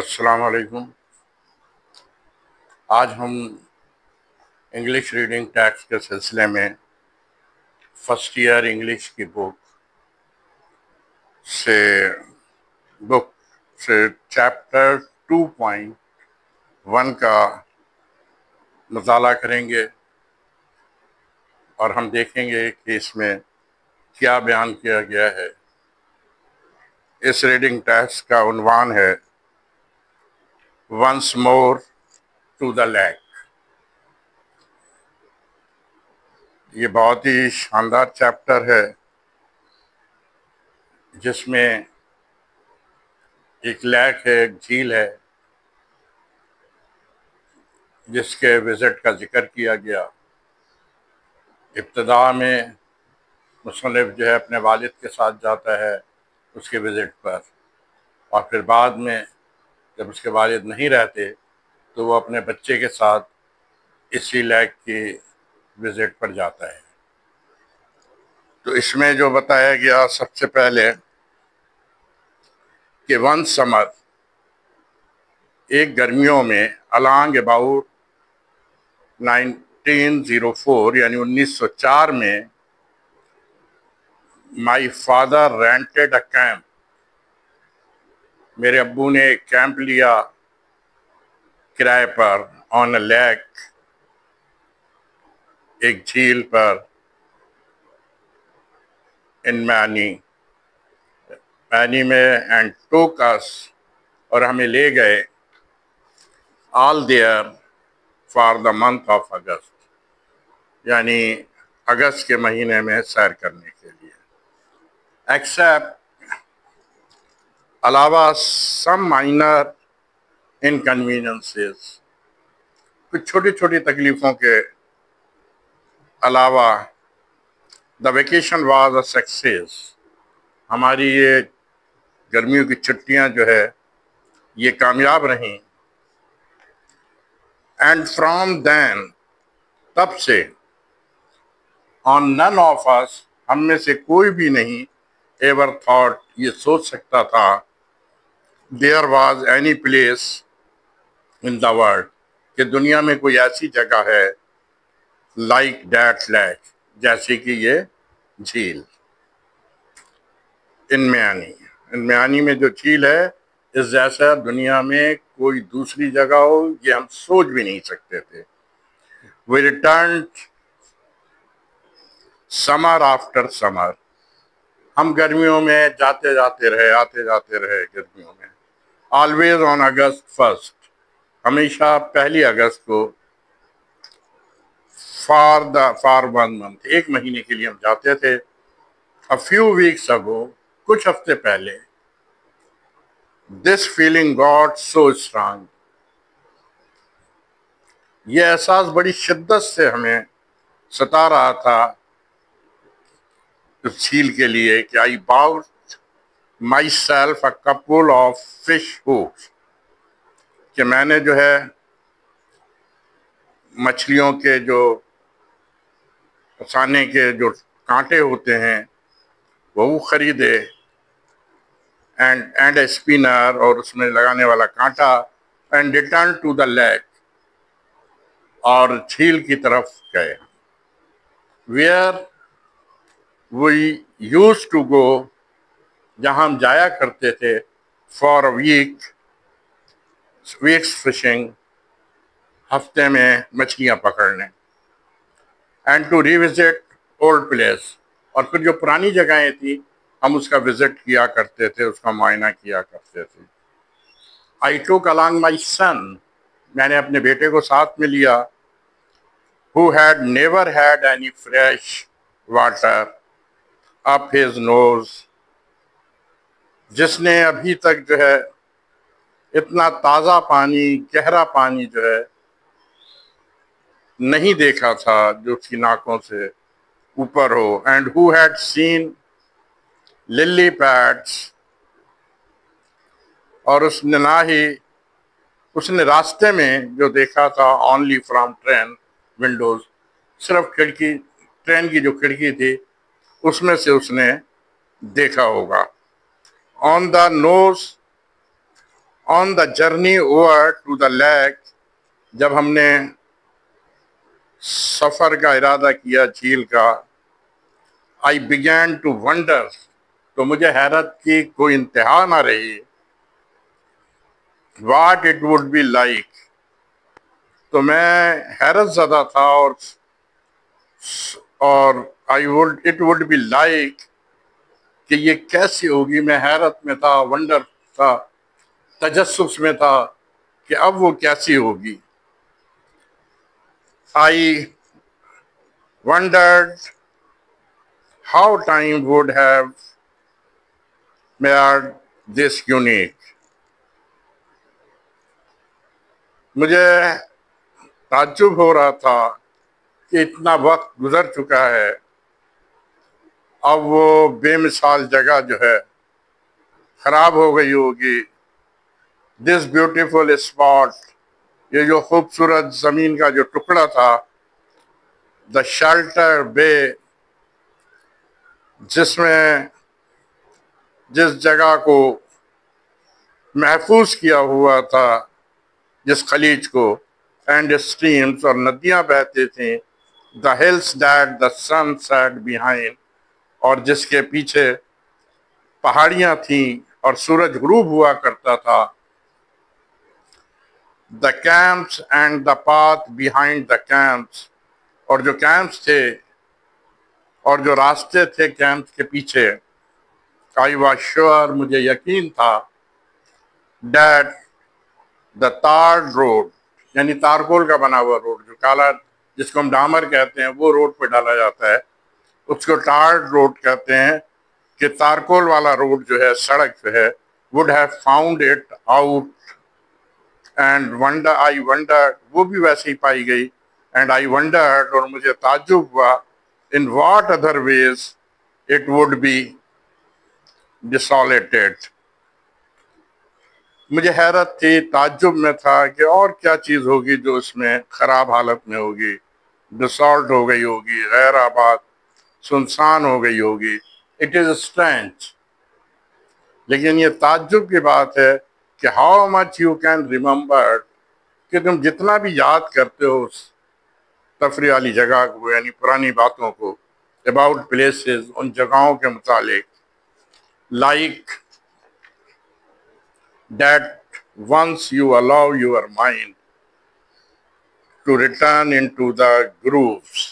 السلام علیکم۔ آج ہم انگلش ریڈنگ ٹیکسٹ کے سلسلے میں فرسٹ ایئر انگلش کی بک سے چیپٹر 2.1 کا مطالعہ کریں گے اور ہم دیکھیں گے کہ اس میں کیا بیان کیا گیا ہے۔ اس ریڈنگ ٹیکسٹ کا عنوان ہے once more to the lake. یہ بہت ہی شاندار چیپٹر ہے جس میں ایک لیک ہے، ایک جھیل ہے جس کے وزٹ کا ذکر کیا گیا۔ ابتدا میں مصنف جو ہے اپنے والد کے ساتھ جاتا ہے اس کے وزٹ پر، اور پھر بعد میں جب اس کے والد نہیں رہتے تو وہ اپنے بچے کے ساتھ اسی لیک کی وزٹ پر جاتا ہے۔ تو اس میں جو بتایا گیا سب سے پہلے کہ ون سمر، ایک گرمیوں میں along about 1904 یعنی 1904 میں my father rented a camp, میرے ابو نے ایک کیمپ لیا کرائے پر آن اے لیک، ایک جھیل پر، ان مانی میں، اینڈ ٹوک اس، اور ہمیں لے گئے all there for the month of August, یعنی اگست کے مہینے میں سیر کرنے کے لیے، ایکسیپٹ علاوہ سم مائنر انکنوینئنسز، کچھ چھوٹی چھوٹی تکلیفوں کے علاوہ دا ویکیشن واز اے سکسیس، ہماری یہ گرمیوں کی چھٹیاں جو ہے یہ کامیاب رہیں۔ اینڈ فرام دین، تب سے، آن نن آف اس، ہم میں سے کوئی بھی نہیں ایور تھاٹ، یہ سوچ سکتا تھا there was any place in the world, کہ دنیا میں کوئی ایسی جگہ ہے لائک دیٹ لیک، جیسے کہ یہ جھیل ان میانی میں جو جھیل ہے، اس جیسا دنیا میں کوئی دوسری جگہ ہو یہ ہم سوچ بھی نہیں سکتے تھے۔ We returned summer after summer، ہم گرمیوں میں جاتے جاتے رہے، آتے جاتے رہے گرمیوں میں۔ always on August 1st، ہمیشہ پہلی اگست کو، for 1 month، ایک مہینے کے لیے ہم جاتے تھے۔ a few weeks ago، کچھ ہفتے پہلے، this feeling got so strong، یہ احساس بڑی شدت سے ہمیں ستا رہا تھا اس جھیل کے لیے کہ I bought myself a couple of fish hooks، کہ میں نے جو ہے مچھلیوں کے جو پھنسانے کے جو کانٹے ہوتے ہیں وہ خریدے، اینڈ اے اسپنر، اور اس میں لگانے والا کانٹا، and return to the lake, اور جھیل کی طرف گئے، where we used to go, جہاں ہم جایا کرتے تھے، فار ویکس فشنگ، ہفتے میں مچھلیاں پکڑنے، and to revisit old place, اور پھر جو پرانی جگہیں تھیں ہم اس کا وزٹ کیا کرتے تھے، اس کا معائنہ کیا کرتے تھے۔ I took along my son، میں نے اپنے بیٹے کو ساتھ میں لیا، who had never had any fresh water up his nose، جس نے ابھی تک جو ہے اتنا تازہ پانی، گہرا پانی جو ہے نہیں دیکھا تھا جو اس کی ناکوں سے اوپر ہو، and who had seen lily pads، اور اس نے نہ ہی اس نے راستے میں جو دیکھا تھا only from train windows، صرف کھڑکی، ٹرین کی جو کھڑکی تھی اس میں سے اس نے دیکھا ہوگا۔ on the nose on the journey over to the lake, جب ہم نے سفر کا ارادہ کیا جھیل کا، آئی بگین ٹو ونڈر، تو مجھے حیرت کی کوئی انتہا نہ رہی، what it would be like, تو میں حیرت زدہ تھا، اور اٹ وڈ بی لائک، کہ یہ کیسی ہوگی. میں حیرت میں تھا، ونڈر تھا، تجسس میں تھا کہ اب وہ کیسی ہوگی. I wondered how time would have made this unique. مجھے تعجب ہو رہا تھا کہ اتنا وقت گزر چکا ہے، اب وہ بے مثال جگہ جو ہے خراب ہو گئی ہوگی. دس بیوٹیفل اسپاٹ، یہ جو خوبصورت زمین کا جو ٹکڑا تھا، دا شیلٹر بے، جس جگہ کو محفوظ کیا ہوا تھا، جس خلیج کو، اینڈ اسٹریمز، اور ندیاں بہتے تھیں، the hills that the sun set behind, اور جس کے پیچھے پہاڑیاں تھیں اور سورج غروب ہوا کرتا تھا. The campus and the path behind the campus, اور جو کیمپس تھے اور جو راستے تھے کیمپس کے پیچھے. I was sure، مجھے یقین تھا، that the tarred road، یعنی تارکول کا بنا ہوا روڈ، جو کالا جس کو ہم ڈامر کہتے ہیں، وہ روڈ پہ ڈالا جاتا ہے، اس کو ٹارڈ روڈ کہتے ہیں، کہ تارکول والا روڈ جو ہے، سڑک جو ہے، would have found it out and I wondered، وہ بھی ویسے ہی پائی گئی، and I wondered، اور مجھے تعجب ہوا، in what other ways it would be desolated. مجھے حیرت تھی، تعجب میں تھا کہ اور کیا چیز ہوگی جو اس میں خراب حالت میں ہوگی، ڈسالٹ ہو گئی ہوگی، غیر آباد، سنسان ہو گئی ہوگی. اٹ از اسٹرینج، لیکن یہ تعجب کی بات ہے کہ how much you can remember, کہ تم جتنا بھی یاد کرتے ہو اس تفریح والی جگہ کو، یعنی پرانی باتوں کو، اباؤٹ پلیسز، ان جگہوں کے متعلق، like that once you allow your mind to return into the grooves،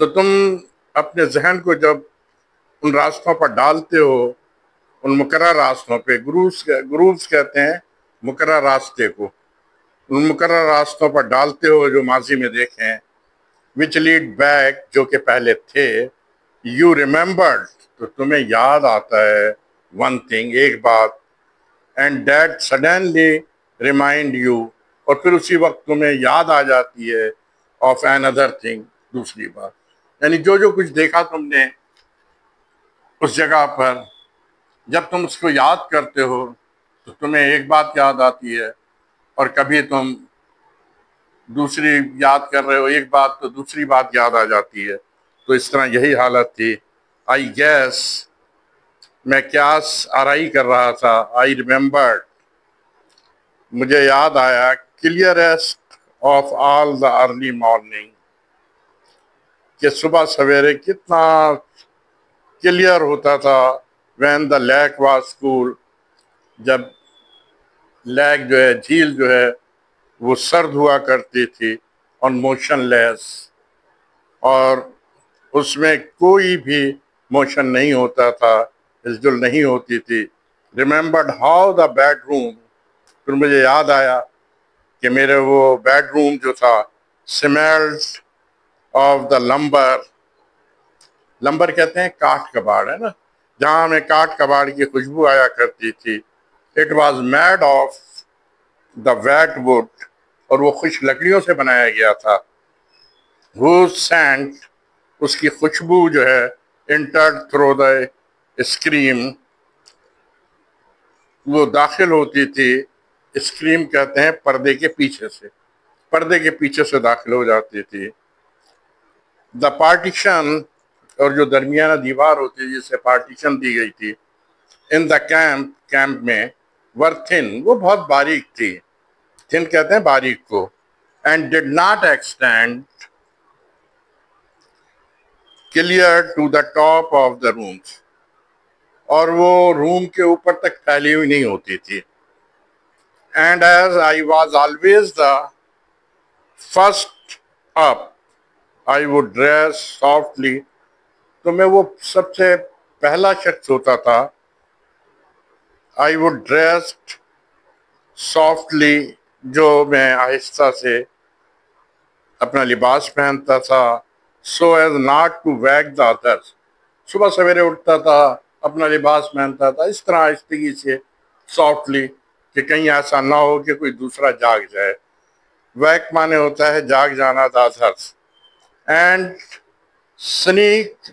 تو تم اپنے ذہن کو جب ان راستوں پر ڈالتے ہو، ان مقرر راستوں پہ، گرووز کہتے ہیں مقرر راستے کو، ان مقرر راستوں پر ڈالتے ہو جو ماضی میں دیکھیں، which lead back، جو کہ پہلے تھے، you remembered، تو تمہیں یاد آتا ہے one thing، ایک بات، and that suddenly remind you، اور پھر اسی وقت تمہیں یاد آ جاتی ہے of another thing، دوسری بات. یعنی جو کچھ دیکھا تم نے اس جگہ پر، جب تم اس کو یاد کرتے ہو تو تمہیں ایک بات یاد آتی ہے، اور کبھی تم دوسری یاد کر رہے ہو ایک بات تو دوسری بات یاد آ جاتی ہے. تو اس طرح یہی حالت تھی. آئی گیس، میں قیاس آرائی کر رہا تھا. آئی ریممبرڈ، مجھے یاد آیا، clearest of all the early morning, کہ صبح سویرے کتنا کلیئر ہوتا تھا. When the lake was cool, جب لیک جو ہے، جھیل جو ہے، وہ سرد ہوا کرتی تھی، آن موشن لیس، اور اس میں کوئی بھی موشن نہیں ہوتا تھا، ہلچل نہیں ہوتی تھی. Remembered how the bed room, پھر مجھے یاد آیا کہ میرے وہ بیڈ روم جو تھا، سمیلڈ آف دا لمبر کہتے ہیں کاٹ کباڑ، ہے نا، جہاں ہمیں کاٹ کباڑ کی خوشبو آیا کرتی تھی. It was made of the wet wood, اور وہ خشک لکڑیوں سے بنایا گیا تھا. whose scent، اس کی خوشبو جو ہے، entered through the screen، وہ داخل ہوتی تھی. اسکریم کہتے ہیں پردے کے پیچھے سے، پردے کے پیچھے سے داخل ہو جاتی تھی. دا پارٹیشن، اور جو درمیانہ دیوار ہوتی ہے جسے پارٹیشن دی گئی تھی، in the camp میں were thin, وہ بہت باریک تھی. thin کہتے ہیں باریک کو. and did not extend clear to the top of the rooms. اور وہ روم کے اوپر تک پھیلی ہوئی نہیں ہوتی تھی. and as I was always the first up, I would dress softly. تو میں وہ سب سے پہلا شخص ہوتا تھا. I would dress softly, جو میں آہستہ سے اپنا لباس پہنتا تھا. so as not to wake the others. صبح سویرے اٹھتا تھا, اپنا لباس پہنتا تھا اس طرح آہستگی سے, softly, کہ کہیں ایسا نہ ہو کہ کوئی دوسرا جاگ جائے. wake مانے ہوتا ہے جاگ جانا, the others. and sneak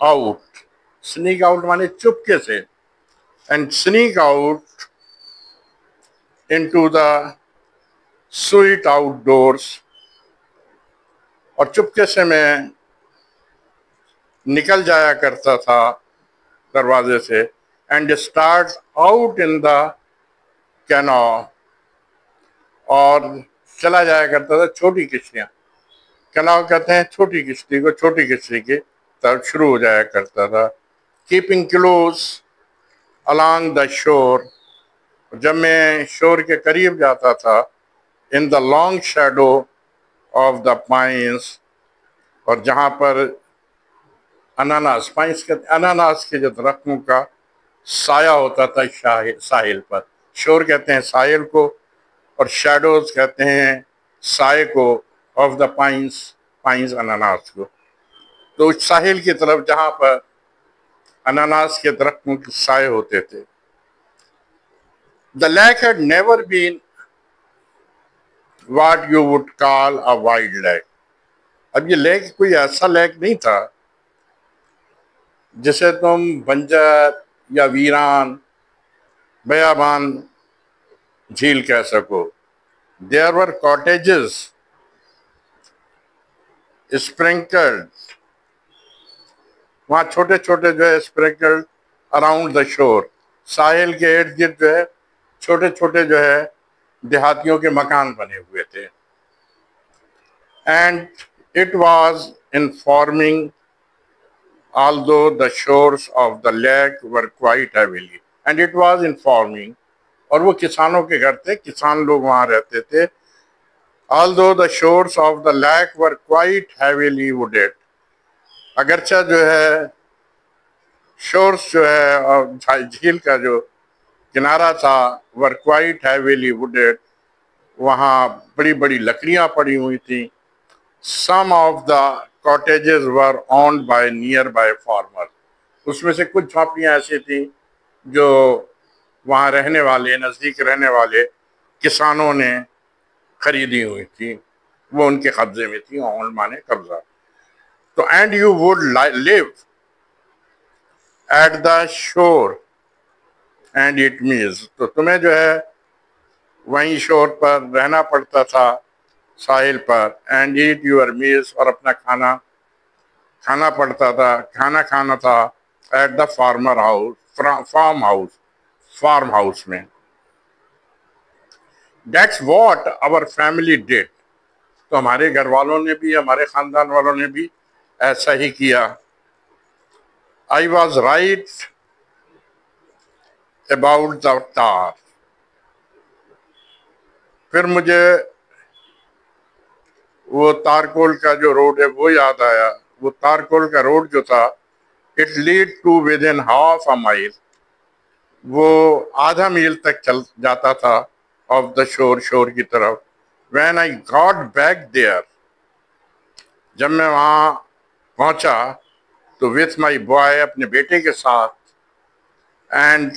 out. sneak out مانے چپکے سے. and sneak out into the sweet outdoors. اور چپکے سے میں نکل جایا کرتا تھا دروازے سے. and start out in the canoe. اور چلا جایا کرتا تھا چھوٹی کشتیاں. کینو کہتے ہیں چھوٹی کشتی کو, چھوٹی کشتی کی طرف شروع ہو جایا کرتا تھا. keeping close along the shore. جب میں شور کے قریب جاتا تھا, in the long shadow of the pines. اور جہاں پر اناناس, پائنس کہتے ہیں اناناس کے جو درختوں کا سایہ ہوتا تھا ساحل پر. شور کہتے ہیں ساحل کو, اور شیڈوز کہتے ہیں سائے کو, آف دا پائنس, پائنس اناناس کو. تو اس ساحل کی طرف جہاں پر اناناس کے درختوں کے سائے ہوتے تھے. The lake had never been what you would call a wild lake. اب یہ لیک کوئی ایسا لیک نہیں تھا جسے تم بنجر یا ویران بیابان جھیل کہہ سکو. There were cottages sprinkled. وہاں چھوٹے چھوٹے جو ہے sprinkled around the shore. ساحل کے ارد گرد جو ہے چھوٹے چھوٹے جو ہے دیہاتیوں کے مکان بنے ہوئے تھے. And it was informing, although the shores of the lake were quite heavily. And it was informing, اور وہ کسانوں کے گھر تھے, کسان لوگ وہاں رہتے تھے. although the shores of the lake were quite heavily wooded. اگرچہ جو ہے شورس جو ہے اور جھیل کا جو کنارہ تھا, were quite heavily wooded, وہاں بڑی بڑی لکڑیاں پڑی ہوئی تھیں. some of the cottages were owned by nearby farmers. اس میں سے کچھ جھونپڑیاں ایسی تھیں جو وہاں رہنے والے, نزدیک رہنے والے کسانوں نے خریدی ہوئی تھی, وہ ان کے قبضے میں تھی. owned مانے قبضہ. تو and you would live at the shore and eat meals. تو تمہیں جو ہے وہیں شور پر رہنا پڑتا تھا, ساحل پر. and eat your meals, اور اپنا کھانا پڑتا تھا, کھانا کھانا تھا at the farm house میں. That's what our family did. تو ہمارے گھر والوں نے بھی, ہمارے خاندان والوں نے بھی ایسا ہی کیا. I was right about the tar. پھر مجھے وہ تارکول کا جو روڈ ہے وہ یاد آیا. وہ تارکول کا روڈ جو تھا, it lead to within half a mile. وہ آدھا میل تک چل جاتا تھا of the shore, شور کی طرف. when I got back there, جب میں وہاں پہنچا تو with my boy, اپنے بیٹے کے ساتھ, and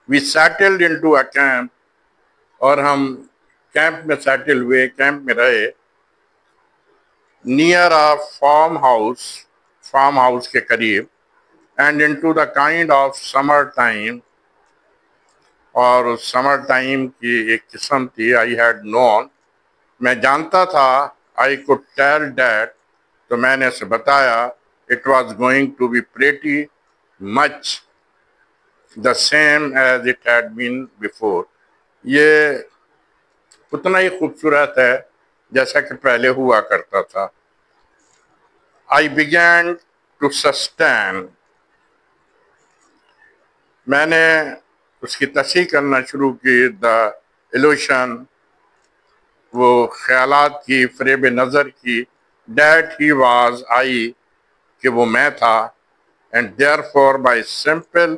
we settled into a camp, اور ہم کیمپ میں سیٹل ہوئے, کیمپ میں رہے. near a farm house کے قریب. and into the kind of summer time, اور سمر ٹائم کی ایک قسم تھی. I had known, میں جانتا تھا. I could tell that, تو میں نے اسے بتایا. it was going to be pretty much the same as it had been before. یہ اتنا ہی خوبصورت ہے جیسا کہ پہلے ہوا کرتا تھا. I began to sustain. میں نے اس کی تصحیح کرنا شروع کی. The illusion, وہ خیالات کی, فریب نظر کی, that he was I, کہ وہ میں تھا, and therefore by simple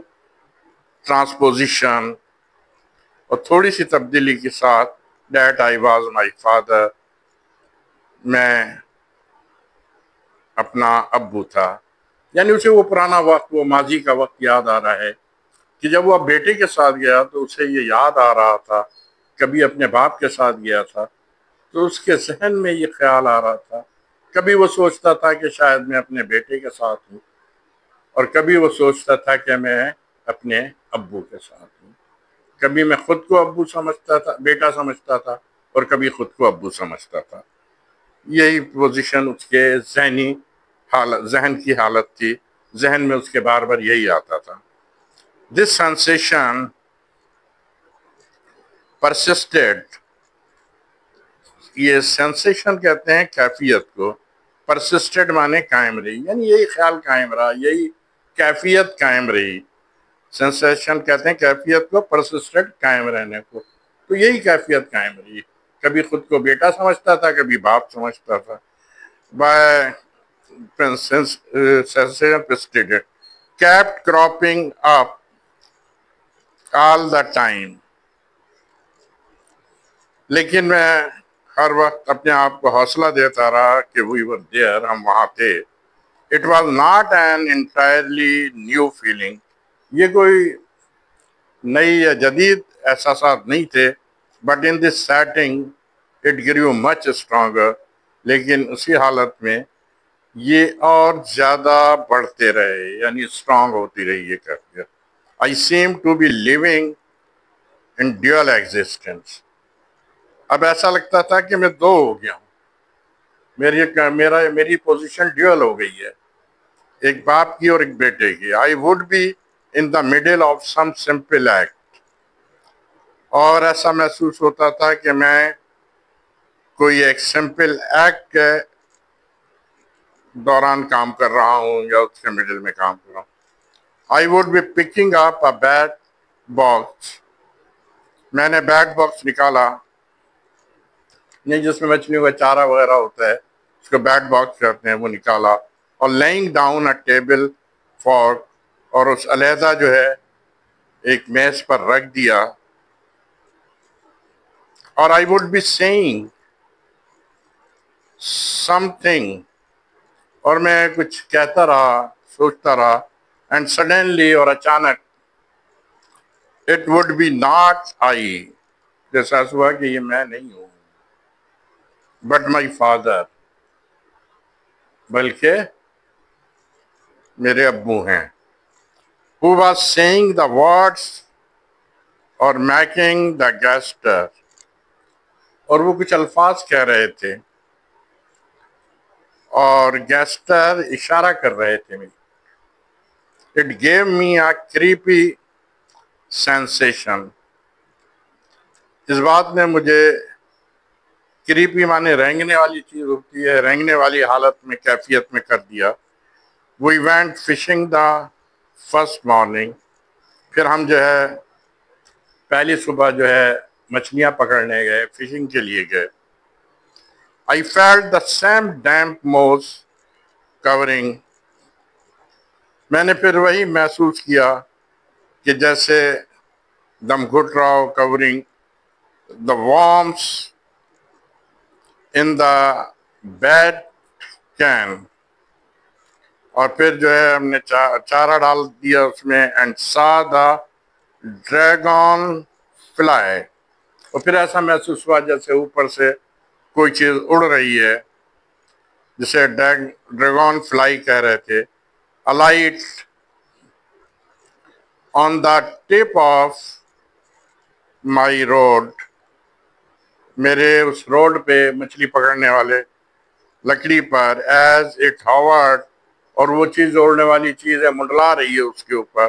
transposition, اور تھوڑی سی تبدیلی کے ساتھ, that I was my father, میں اپنا ابو تھا. یعنی اسے وہ پرانا وقت, وہ ماضی کا وقت یاد آ رہا ہے کہ جب وہ بیٹے کے ساتھ گیا تو اسے یہ یاد آ رہا تھا, کبھی اپنے باپ کے ساتھ گیا تھا تو اس کے ذہن میں یہ خیال آ رہا تھا, کبھی وہ سوچتا تھا کہ شاید میں اپنے بیٹے کے ساتھ ہوں, اور کبھی وہ سوچتا تھا کہ میں اپنے ابو کے ساتھ ہوں. کبھی میں خود کو ابو سمجھتا تھا, بیٹا سمجھتا تھا, اور کبھی خود کو ابو سمجھتا تھا. یہی پوزیشن اس کے ذہنی حالت, ذہن کی حالت تھی. ذہن میں اس کے بار بار یہی آتا تھا. This sensation persisted. یہ سینسیشن کہتے ہیں کیفیت کو, persisted مانے قائم رہی, یعنی یہی خیال قائم رہا, یہی کیفیت قائم رہی. سینسیشن کہتے ہیں کیفیت کو, persisted قائم رہنے کو, تو یہی کیفیت قائم رہی. کبھی خود کو بیٹا سمجھتا تھا, کبھی باپ سمجھتا تھا. By sensation persisted, kept cropping up all the time. لیکن میں ہر وقت اپنے آپ کو حوصلہ دیتا رہا کہ we were there, ہم وہاں تھے. It was not an entirely new feeling. یہ کوئی نئی یا جدید احساسات نہیں تھے. But in this setting it grew much stronger. لیکن اسی حالت میں یہ اور زیادہ بڑھتے رہے, یعنی اسٹرانگ ہوتی رہی یہ کیفیت. I seem to be living in dual existence. اب ایسا لگتا تھا کہ میں دو ہو گیا ہوں, میری پوزیشن ڈیول ہو گئی ہے, ایک باپ کی اور ایک بیٹے کی. I would be in the middle of some simple act. اور ایسا محسوس ہوتا تھا کہ میں کوئی ایک سمپل ایکٹ کے دوران کام کر رہا ہوں یا اس کے مڈل میں کام کر رہا ہوں. I would be picking up a bat box. میں نے بیٹ باکس نکالا, نہیں جس میں مچھلیوں کا چارہ وغیرہ ہوتا ہے, اس کو بیٹ باکس کہتے ہیں, وہ نکالا. اور laying down a table fork, اور اس علیحدہ جو ہے ایک میز پر رکھ دیا. اور I would be saying something, اور میں کچھ کہتا رہا, سوچتا رہا. And suddenly, اور اچانک, it would be not I. جیسا ہوا کہ یہ میں نہیں ہوں, but my father, بلکہ میرے ابو ہیں, who was saying the words or making the gesture. اور وہ کچھ الفاظ کہہ رہے تھے اور gesture اشارہ کر رہے تھے. It gave me a creepy sensation. اس بات نے مجھے, کریپی مانے رینگنے والی چیز ہوتی ہے, رینگنے والی حالت میں, کیفیت میں کر دیا. We went fishing the first morning. پھر ہم جو ہے پہلی صبح جو ہے مچھلیاں پکڑنے گئے, فشنگ کے لیے گئے. I felt the same damp moss covering. میں نے پھر وہی محسوس کیا کہ جیسے دم گھٹ رہا ہو, covering the worms in the bed can. اور پھر جو ہے ہم نے چارہ ڈال دیا اس میں, and saw the dragon fly. اور پھر ایسا محسوس ہوا جیسے اوپر سے کوئی چیز اڑ رہی ہے, جسے ڈریگن فلائی کہہ رہے تھے. alight on the tip of my rod. میرے اس روڈ پہ مچھلی پکڑنے والے لکڑی پر, as it hovered, اور وہ چیز اڑنے والی چیز ہے منڈلا رہی ہے اس کے اوپر.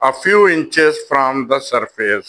a few inches from the surface,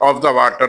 of the water,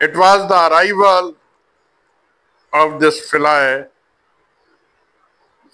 It was the arrival of this fly,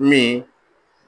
me,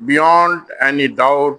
beyond any doubt,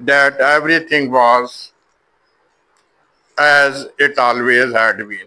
that everything was as it always had been,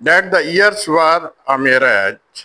That the years were a mirage,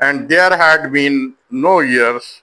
And there had been no years,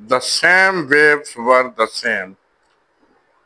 The same waves were the same,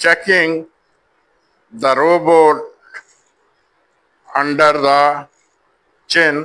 checking the robot under the chin,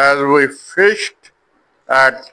as we fished at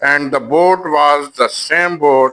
And the boat was the same boat,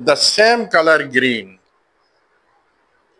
The same color green,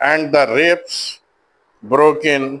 And the ribs broken,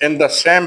In the same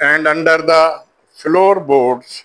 And under the floorboards,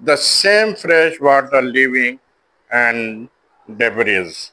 the same fresh water living and debris,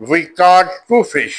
We caught 2 fish,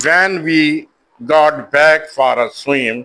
When we got back for a swim,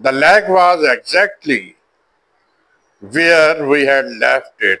The lake was exactly where we had left it,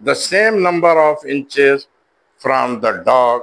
The same number of inches from the dock,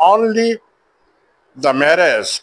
only the merest,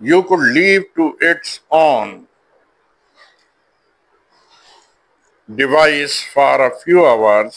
you could leave to its own device for a few hours,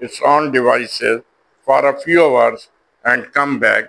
its own devices for a few hours and come back,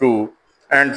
to and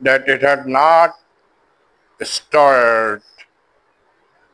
that it had not stirred,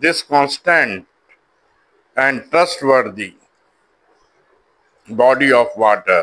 this constant and trustworthy body of water,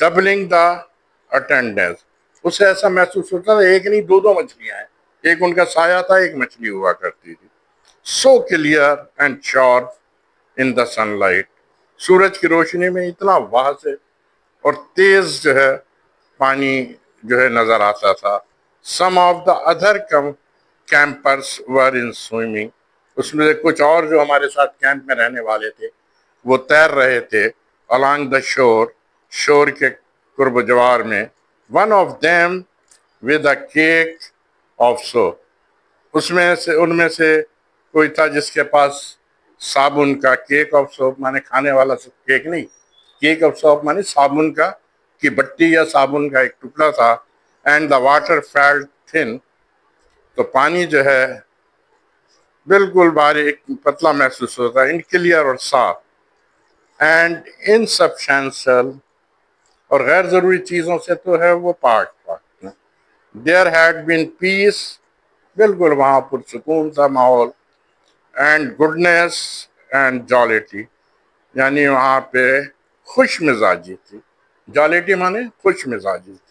doubling the attendance. اسے ایسا محسوس ہوتا تھا ایک نہیں دو دو مچھلیاں ہیں, ایک ان کا سایہ تھا, ایک مچھلی ہوا کرتی تھی. So clear and sharp in the sunlight, سورج کی روشنی میں اتنا واضح اور تیز جو ہے پانی جو ہے نظر آتا تھا. Some of the other campers were in swimming, اس میں سے کچھ اور جو ہمارے ساتھ کیمپ میں رہنے والے تھے وہ تیر رہے تھے along the shore, شور کے قرب و جوار میں. One of them with a cake of soap, ان میں سے کوئی تھا جس کے پاس صابن کا, کیک آف سوپ مانے کھانے والا کیک نہیں, کیک آف سوپ مانے صابن کا کی بٹی یا صابن کا ایک ٹکڑا تھا. And the water felt thin, تو پانی جو ہے بالکل باریک پتلا محسوس ہوتا ہے. ان کلیئر اور صاف. اینڈ انسبسٹینشیل, اور غیر ضروری چیزوں سے تو ہے وہ پاک. دیر ہیڈ بین پیس, بالکل وہاں پرسکون تھا ماحول. اینڈ گڈنس اینڈ جالیٹی, یعنی وہاں پہ خوش مزاجی تھی. جالیٹی مانے خوش مزاجی تھی.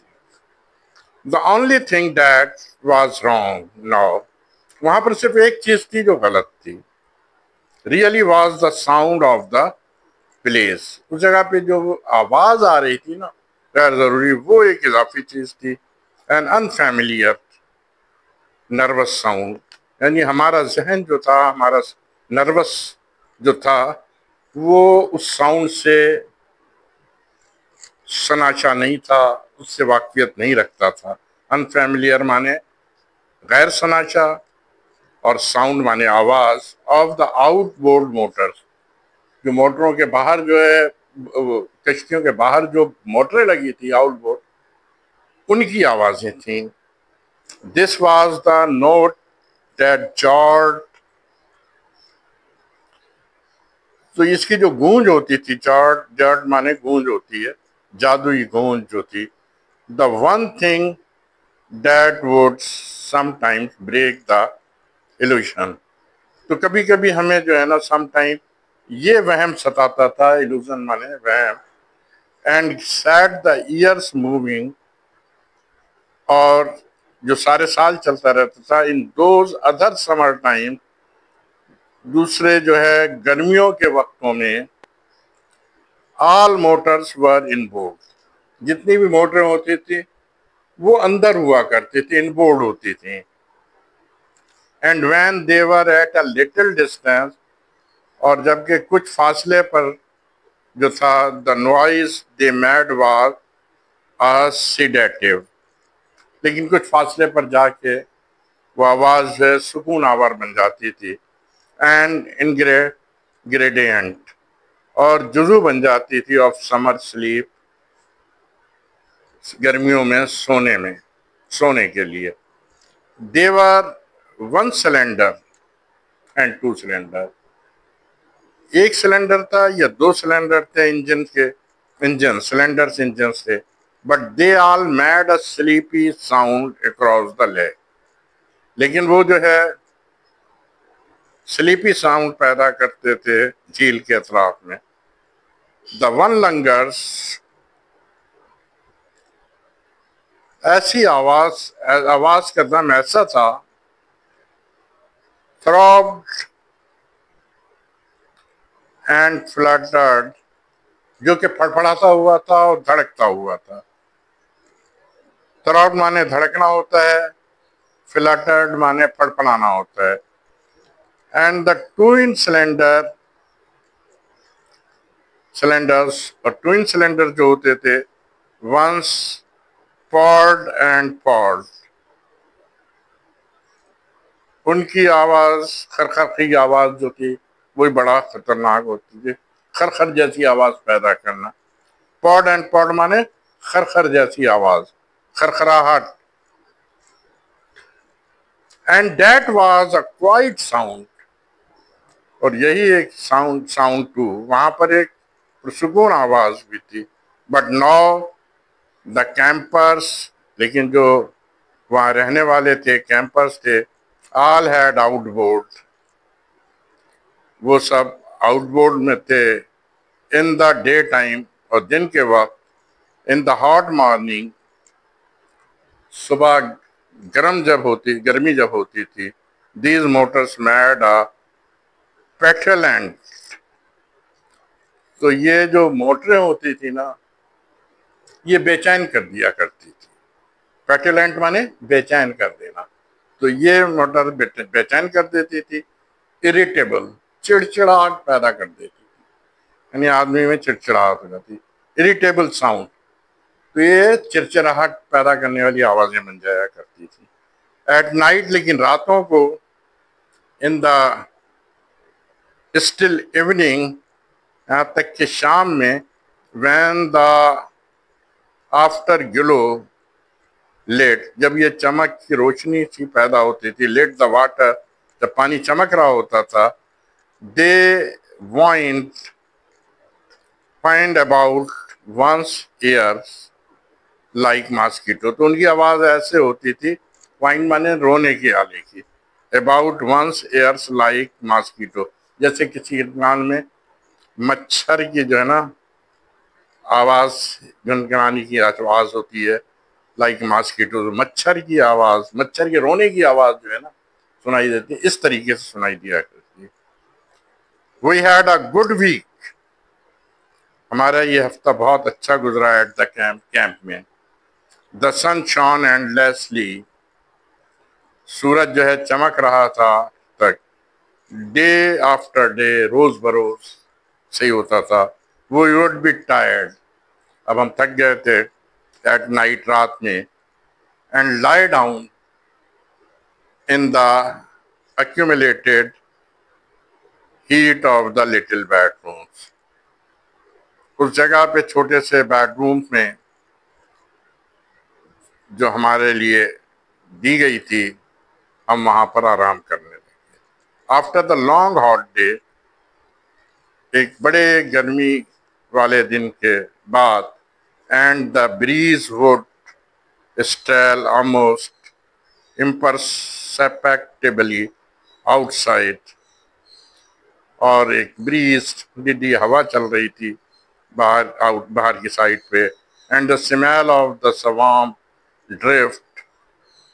The only thing that was wrong now, وہاں پر صرف ایک چیز تھی جو غلط تھی. Really was the sound of the place, اس جگہ پہ جو آواز آ رہی تھی نا غیر ضروری, وہ ایک اضافی چیز تھی. An unfamiliar nervous sound, یعنی ہمارا ذہن جو تھا, ہمارا نروس جو تھا, وہ اس ساؤنڈ سے شناچہ نہیں تھا, اس سے واقفیت نہیں رکھتا تھا. انفیملیئر مانے غیر شناچہ اور ساؤنڈ مانے آواز. Of the out board Motors, جو موٹروں کے باہر جو ہے کشتیوں کے باہر جو موٹریں لگی تھی آؤٹ بورڈ, ان کی آوازیں تھیں. This was the note that jarred, تو اس کی جو گونج ہوتی تھی, جارڈ مانے گونج ہوتی ہے, جادوئی گونج جو تھی. The one thing that would some times break the illusion, تو کبھی کبھی ہمیں جو ہے نا سم ٹائم یہ وہم ستاتا تھا, illusion مانے وہم. And set the years moving, اور جو سارے سال چلتا رہتا تھا. In those other summer time, دوسرے جو ہے گرمیوں کے وقتوں میں. آل موٹرز ور ان بورڈ, جتنی بھی موٹریں ہوتی تھی وہ اندر ہوا کرتی تھی, ان بورڈ ہوتی تھیں. And when they were at a little distance, اور جبکہ کچھ فاصلے پر جو تھا, the noise they made was sedative, لیکن کچھ فاصلے پر جا کے وہ آواز سکون آور بن جاتی تھی. اینڈ انگریڈینٹ, اور جزو بن جاتی تھی آف سمر سلیپ, گرمیوں میں سونے کے لیے. There were one cylinder and two cylinder, ایک سلنڈر تھا یا دو سلنڈر تھے سلنڈرز انجنز تھے. But they all made a sleepy sound across the lake, لیکن وہ جو ہے سلیپی ساؤنڈ پیدا کرتے تھے جھیل کے اطراف میں. دا ون لنگرز, ایسی آواز کا دم ایسا تھا. throbbed اینڈ fluttered, جو کہ پھڑپڑاتا ہوا تھا اور دھڑکتا ہوا تھا. throbbed مانے دھڑکنا ہوتا ہے, fluttered مانے پھڑپڑانا ہوتا ہے. اینڈ دا twin cylinders, اور twin cylinder جو ہوتے تھے, once poured and poured, ان کی آواز خرخر کی آواز جو تھی وہی بڑا خطرناک ہوتی تھی, خرخر جیسی آواز پیدا کرنا. poured and poured مانے خرخر جیسی آواز, خرخراہٹ. and that was a quiet sound, اور یہی ایک sound too, وہاں پر ایک پرسکون آواز بھی تھی. but now the campers, لیکن جو وہاں رہنے والے تھے کیمپرز تھے, all had outboard, وہ سب آؤٹ بورڈ میں تھے. in the day time, اور دن کے وقت. In the hot morning, صبح گرمی جب ہوتی تھی, these motors made a petulant. تو یہ جو موٹریں ہوتی تھی نا, یہ بے چین کر دیا کرتی تھی. پیٹولنٹ مانے بے چین کر دینا. تو یہ موٹر بے چین کر دیتی تھی. اریٹیبل, چڑچڑاہٹ پیدا کر دیتی تھی, یعنی آدمی میں چڑچڑاہٹ ہو جاتی. اریٹیبل ساؤنڈ, تو یہ چڑچڑاہٹ پیدا کرنے والی آوازیں بن جایا کرتی تھی. ایٹ نائٹ, لیکن راتوں کو, ان دا اسٹل ایوننگ, یہاں تک کہ شام میں, when the afterglow late, جب یہ چمک کی روشنی سی پیدا ہوتی تھی, لیٹ دا واٹر, جب پانی چمک رہا ہوتا تھا, they find about one's years like mosquito. تو ان کی آواز ایسے ہوتی تھی, فائنڈ مانے رونے کی آلے کی, about one's years like mosquito, جیسے کسی کان میں مچھر کی جو ہے نا آواز, گنگنانے کی آواز ہوتی ہے, لائک ماسکیٹو, مچھر کی آواز, مچھر کے رونے کی آواز جو ہے نا سنائی دیتی ہے, اس طریقے سے سنائی دیا کرتی ہے. We had a good week. ہمارا یہ ہفتہ بہت اچھا گزرا ایٹ دا کیمپ میں. The sun shone endlessly. سورج جو ہے چمک رہا تھا تک. Day after day, روز بروز صحیح ہوتا تھا. We would be tired. اب ہم تھک گئے تھے. At night, رات میں. And lie down in the accumulated heat of the little bedrooms. اس جگہ پہ چھوٹے سے بیڈ روم میں جو ہمارے لیے دی گئی تھی, ہم وہاں پر آرام کرنے لگے. After the long hot day, ایک بڑے گرمی والے دن کے بعد, and the breeze would still almost imperceptibly outside, اور ایک بریز ٹھنڈی ہوا چل رہی تھی باہر کی سائڈ پہ, and the smell of the swamp drift,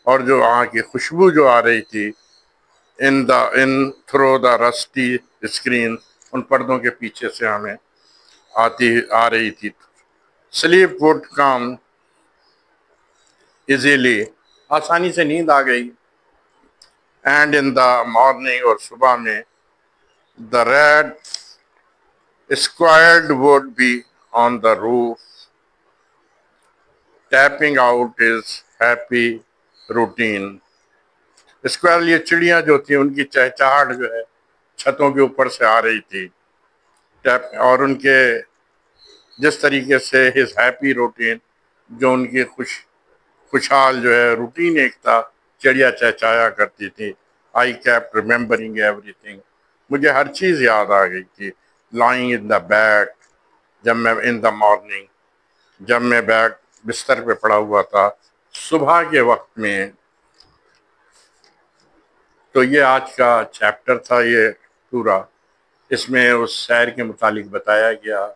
اور جو وہاں کی خوشبو جو آ رہی تھی, in through the rusty screen, ان پردوں کے پیچھے سے ہمیں آ رہی تھی. sleep would come easily, آسانی سے نیند آ گئی. and in the morning, اور صبح میں, the red squirrel would be on the roof tapping out his happy routine. squirrel, یہ چڑیاں جو تھیں, ان کی چہچہاٹ جو ہے چھتوں کے اوپر سے آ رہی تھی. اور ان کے جس طریقے سے his happy routine, جو ان کی خوشحال جو ہے روٹین ایک تھا, چڑیا چہچایا کرتی تھی. I kept remembering everything. مجھے ہر چیز یاد آ گئی تھی. lying in the bed, جب میں in the morning, جب میں بستر پہ پڑا ہوا تھا صبح کے وقت میں. تو یہ آج کا چیپٹر تھا یہ پورا. اس میں اس سیر کے متعلق بتایا گیا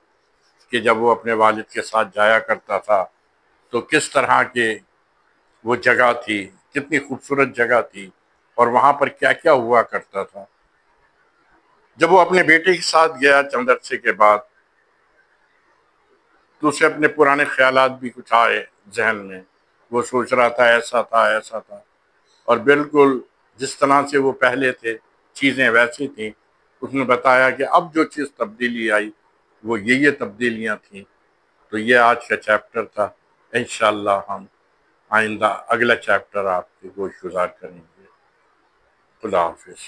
کہ جب وہ اپنے والد کے ساتھ جایا کرتا تھا تو کس طرح کے وہ جگہ تھی, کتنی خوبصورت جگہ تھی, اور وہاں پر کیا کیا ہوا کرتا تھا. جب وہ اپنے بیٹے کے ساتھ گیا چند عرصے کے بعد, تو اسے اپنے پرانے خیالات بھی کچھ آئے ذہن میں. وہ سوچ رہا تھا ایسا تھا ایسا تھا, اور بالکل جس طرح سے وہ پہلے تھے چیزیں ویسی تھیں. اس نے بتایا کہ اب جو چیز تبدیلی آئی وہ یہ تبدیلیاں تھیں. تو یہ آج کا چیپٹر تھا. انشاءاللہ ہم آئندہ اگلا چیپٹر آپ کے گوش گزار کریں گے. خدا حافظ.